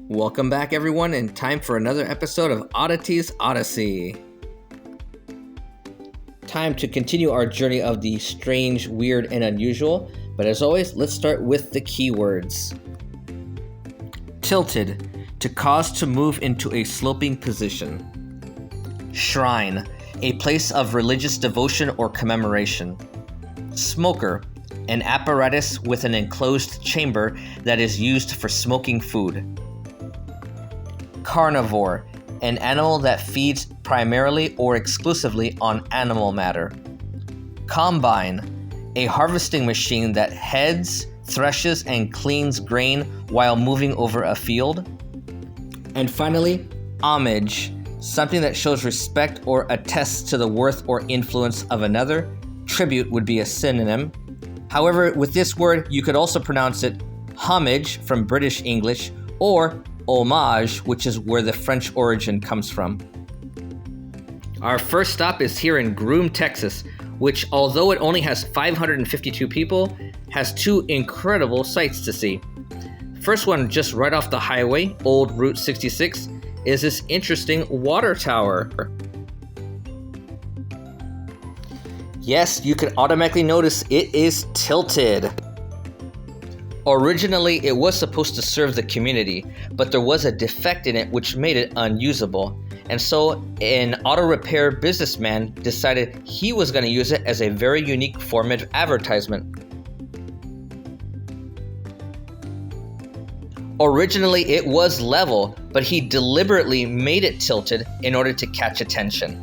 Welcome back, everyone, and time for another episode of Oddities Odyssey. Time to continue our journey of the strange, weird, and unusual, but as always, let's start with the keywords. Tilted, to cause to move into a sloping position. Shrine, a place of religious devotion or commemoration. Smoker, an apparatus with an enclosed chamber that is used for smoking food. Carnivore, an animal that feeds primarily or exclusively on animal matter. Combine, a harvesting machine that heads, threshes, and cleans grain while moving over a field. And finally, homage, something that shows respect or attests to the worth or influence of another. Tribute would be a synonym. However, with this word, you could also pronounce it homage from British English or homage, which is where the French origin comes from. Our first stop is here in Groom, Texas, which, although it only has 552 people, has two incredible sights to see. First one, just right off the highway, Old Route 66, is this interesting water tower. Yes, you can automatically notice it is tilted. Originally, it was supposed to serve the community, but there was a defect in it which made it unusable. And so an auto repair businessman decided he was going to use it as a very unique form of advertisement. Originally, it was level, but he deliberately made it tilted in order to catch attention.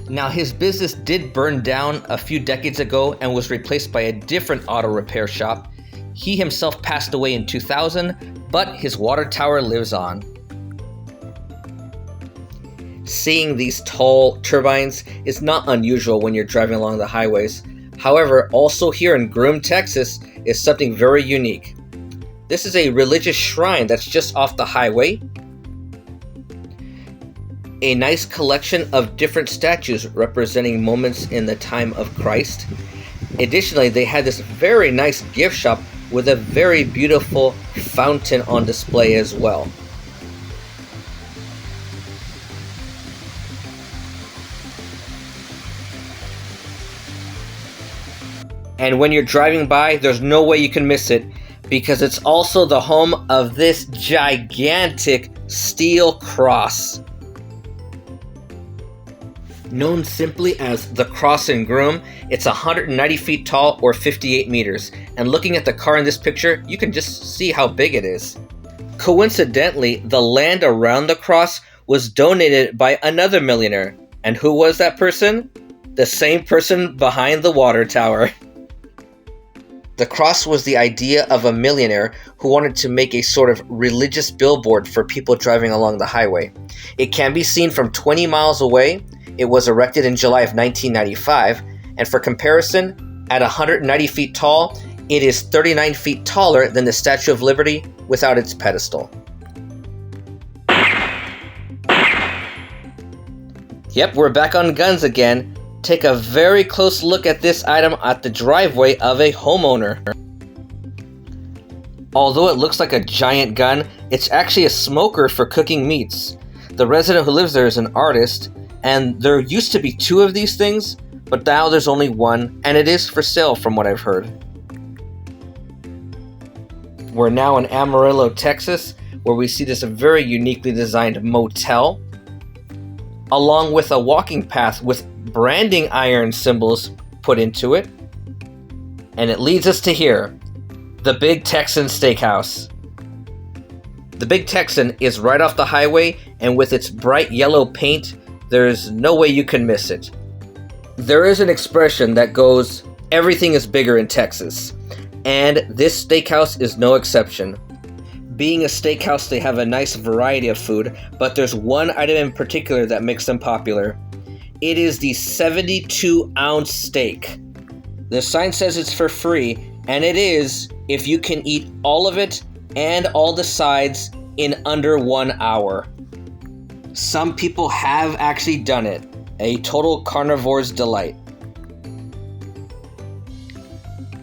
Now, his business did burn down a few decades ago and was replaced by a different auto repair shop. He himself passed away in 2000, but his water tower lives on. Seeing these tall turbines is not unusual when you're driving along the highways. However, also here in Groom, Texas, is something very unique. This is a religious shrine that's just off the highway. A nice collection of different statues representing moments in the time of Christ. Additionally, they had this very nice gift shop with a very beautiful fountain on display as well. And when you're driving by, there's no way you can miss it, because it's also the home of this gigantic steel cross. Known simply as the Cross in Groom, it's 190 feet tall or 58 meters. And looking at the car in this picture, you can just see how big it is. Coincidentally, the land around the cross was donated by another millionaire. And who was that person? The same person behind the water tower. The cross was the idea of a millionaire who wanted to make a sort of religious billboard for people driving along the highway. It can be seen from 20 miles away. It was erected in July of 1995, and for comparison, at 190 feet tall, it is 39 feet taller than the Statue of Liberty without its pedestal. Yep, we're back on guns again. Take a very close look at this item at the driveway of a homeowner. Although it looks like a giant gun, it's actually a smoker for cooking meats. The resident who lives there is an artist, and there used to be two of these things, but now there's only one, and it is for sale from what I've heard. We're now in Amarillo, Texas, where we see this very uniquely designed motel, along with a walking path with branding iron symbols put into it. And it leads us to here, the Big Texan Steakhouse. The Big Texan is right off the highway, and with its bright yellow paint, there's no way you can miss it. There is an expression that goes, everything is bigger in Texas, and this steakhouse is no exception. Being a steakhouse, they have a nice variety of food, but there's one item in particular that makes them popular. It is the 72-ounce steak. The sign says it's for free, and it is if you can eat all of it and all the sides in under 1 hour. Some people have actually done it. A total carnivore's delight.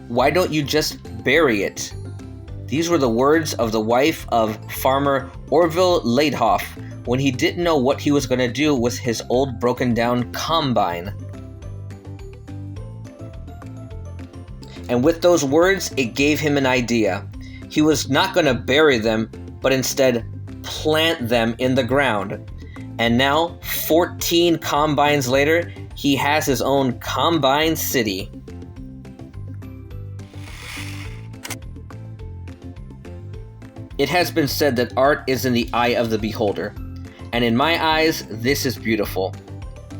Why don't you just bury it? These were the words of the wife of farmer Orville Laidhoff when he didn't know what he was going to do with his old broken down combine. And with those words, it gave him an idea. He was not going to bury them, but instead plant them in the ground. And now, 14 combines later, he has his own Combine City. It has been said that art is in the eye of the beholder. And in my eyes, this is beautiful.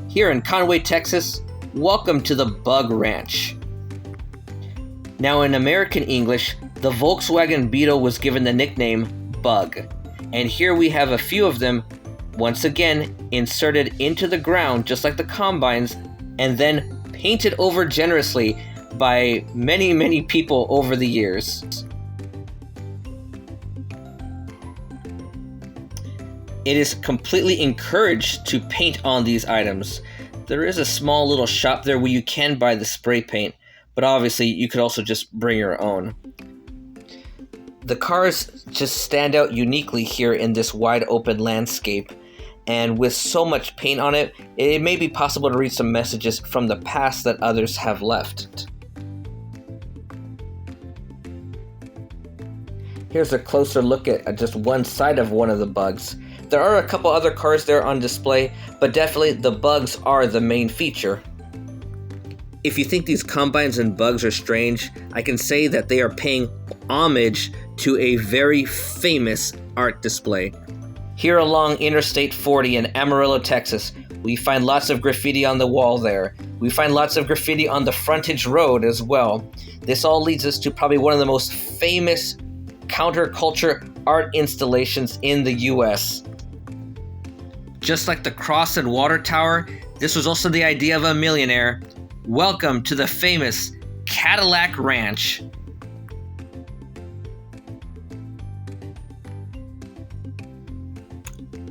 Here in Conway, Texas, welcome to the Bug Ranch. Now in American English, the Volkswagen Beetle was given the nickname Bug. And here we have a few of them, once again, inserted into the ground just like the combines, and then painted over generously by many, many people over the years. It is completely encouraged to paint on these items. There is a small little shop there where you can buy the spray paint, but obviously you could also just bring your own. The cars just stand out uniquely here in this wide open landscape, and with so much paint on it, it may be possible to read some messages from the past that others have left. Here's a closer look at just one side of one of the bugs. There are a couple other cars there on display, but definitely the bugs are the main feature. If you think these combines and bugs are strange, I can say that they are paying homage to a very famous art display. Here along Interstate 40 in Amarillo, Texas, we find lots of graffiti on the wall there. We find lots of graffiti on the frontage road as well. This all leads us to probably one of the most famous counterculture art installations in the US. Just like the Cross and Water Tower, this was also the idea of a millionaire. Welcome to the famous Cadillac Ranch.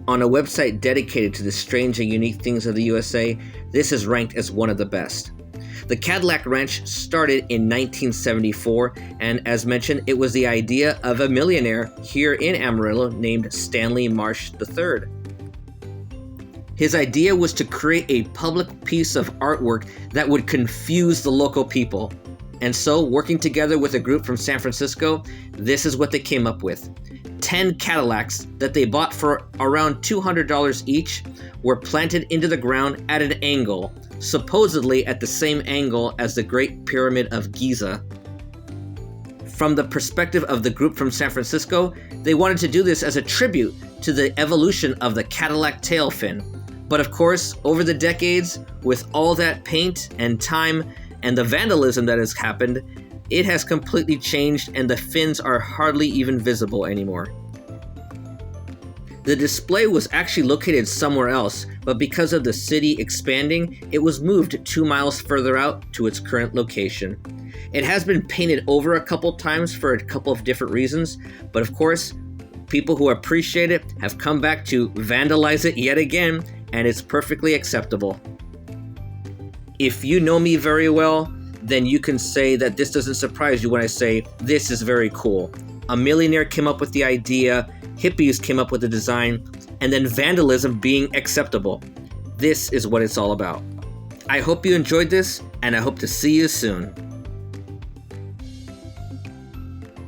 On a website dedicated to the strange and unique things of the USA, this is ranked as one of the best. The Cadillac Ranch started in 1974, and as mentioned, it was the idea of a millionaire here in Amarillo named Stanley Marsh III. His idea was to create a public piece of artwork that would confuse the local people. And so, working together with a group from San Francisco, this is what they came up with. 10 Cadillacs that they bought for around $200 each were planted into the ground at an angle, supposedly at the same angle as the Great Pyramid of Giza. From the perspective of the group from San Francisco, they wanted to do this as a tribute to the evolution of the Cadillac tail fin. But of course, over the decades, with all that paint and time and the vandalism that has happened, it has completely changed and the fins are hardly even visible anymore. The display was actually located somewhere else, but because of the city expanding, it was moved 2 miles further out to its current location. It has been painted over a couple times for a couple of different reasons, but of course, people who appreciate it have come back to vandalize it yet again, and it's perfectly acceptable. If you know me very well, then you can say that this doesn't surprise you when I say this is very cool. A millionaire came up with the idea, hippies came up with the design, and then vandalism being acceptable. This is what it's all about. I hope you enjoyed this, and I hope to see you soon.